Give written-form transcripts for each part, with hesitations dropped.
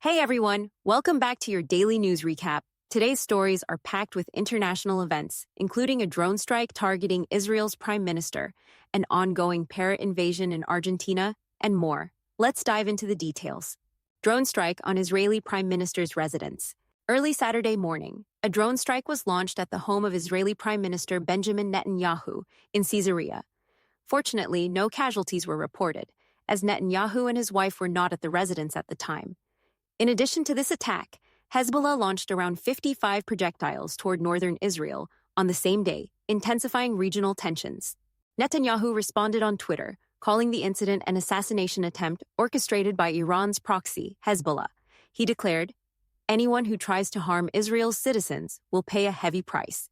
Hey everyone, welcome back to your daily news recap. Today's stories are packed with international events, including a drone strike targeting Israel's prime minister, an ongoing Parrot invasion in Argentina, and more. Let's dive into the details. Drone strike on Israeli Prime Minister's residence. Early Saturday morning, a drone strike was launched at the home of Israeli Prime Minister Benjamin Netanyahu in Caesarea. Fortunately, no casualties were reported, as Netanyahu and his wife were not at the residence at the time. In addition to this attack, Hezbollah launched around 55 projectiles toward northern Israel on the same day, intensifying regional tensions. Netanyahu responded on Twitter, calling the incident an assassination attempt orchestrated by Iran's proxy, Hezbollah. He declared, "Anyone who tries to harm Israel's citizens will pay a heavy price."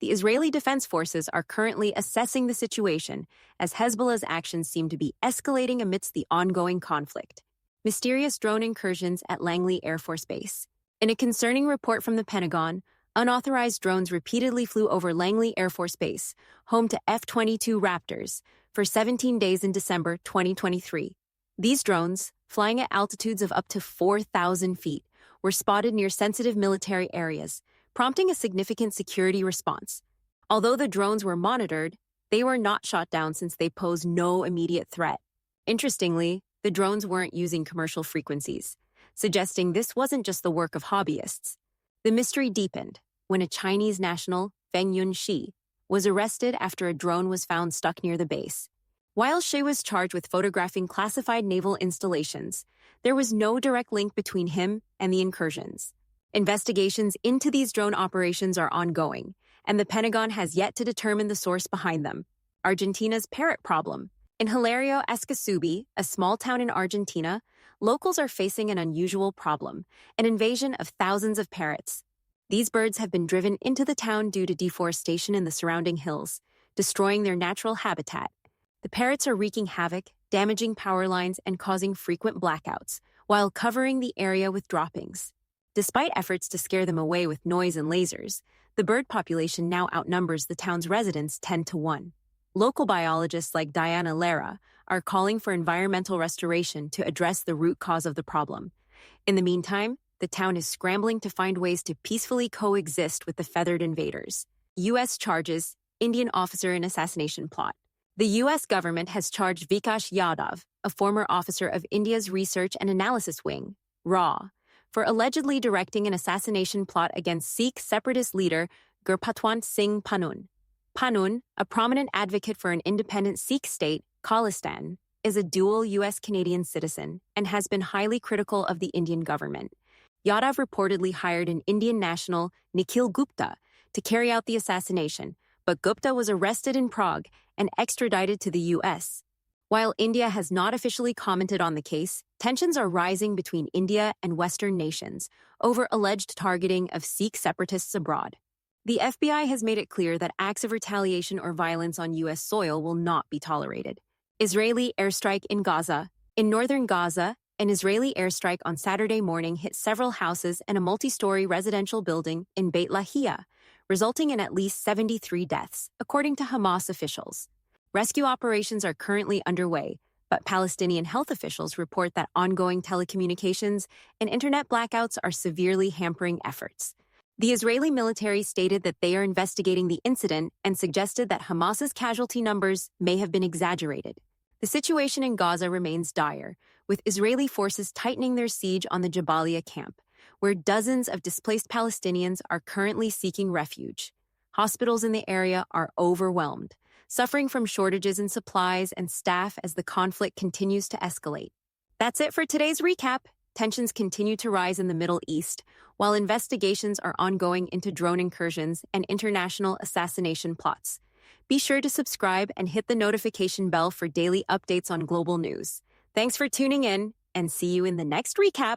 The Israeli Defense Forces are currently assessing the situation as Hezbollah's actions seem to be escalating amidst the ongoing conflict. Mysterious drone incursions at Langley Air Force Base. In a concerning report from the Pentagon, unauthorized drones repeatedly flew over Langley Air Force Base, home to F-22 Raptors, for 17 days in December 2023. These drones, flying at altitudes of up to 4,000 feet, were spotted near sensitive military areas, prompting a significant security response. Although the drones were monitored, they were not shot down since they pose no immediate threat. Interestingly, the drones weren't using commercial frequencies, suggesting this wasn't just the work of hobbyists. The mystery deepened when a Chinese national, Feng Yunxi, was arrested after a drone was found stuck near the base. While Shi was charged with photographing classified naval installations, there was no direct link between him and the incursions. Investigations into these drone operations are ongoing, and the Pentagon has yet to determine the source behind them. Argentina's Parrot problem. In Hilario Escasubi, a small town in Argentina, locals are facing an unusual problem, an invasion of thousands of parrots. These birds have been driven into the town due to deforestation in the surrounding hills, destroying their natural habitat. The parrots are wreaking havoc, damaging power lines, and causing frequent blackouts, while covering the area with droppings. Despite efforts to scare them away with noise and lasers, the bird population now outnumbers the town's residents 10-1. Local biologists like Diana Lara are calling for environmental restoration to address the root cause of the problem. In the meantime, the town is scrambling to find ways to peacefully coexist with the feathered invaders. U.S. charges Indian officer in assassination plot. The U.S. government has charged Vikash Yadav, a former officer of India's Research and Analysis Wing, RAW, for allegedly directing an assassination plot against Sikh separatist leader Gurpatwant Singh Panun. Panun, a prominent advocate for an independent Sikh state, Khalistan, is a dual U.S.-Canadian citizen and has been highly critical of the Indian government. Yadav reportedly hired an Indian national, Nikhil Gupta, to carry out the assassination, but Gupta was arrested in Prague and extradited to the U.S. While India has not officially commented on the case, tensions are rising between India and Western nations over alleged targeting of Sikh separatists abroad. The FBI has made it clear that acts of retaliation or violence on U.S. soil will not be tolerated. Israeli airstrike in Gaza. In northern Gaza, an Israeli airstrike on Saturday morning hit several houses and a multi-story residential building in Beit Lahia, resulting in at least 73 deaths, according to Hamas officials. Rescue operations are currently underway, but Palestinian health officials report that ongoing telecommunications and internet blackouts are severely hampering efforts. The Israeli military stated that they are investigating the incident and suggested that Hamas's casualty numbers may have been exaggerated. The situation in Gaza remains dire, with Israeli forces tightening their siege on the Jabalia camp, where dozens of displaced Palestinians are currently seeking refuge. Hospitals in the area are overwhelmed, suffering from shortages in supplies and staff as the conflict continues to escalate. That's it for today's recap. Tensions continue to rise in the Middle East, while investigations are ongoing into drone incursions and international assassination plots. Be sure to subscribe and hit the notification bell for daily updates on global news. Thanks for tuning in, and see you in the next recap.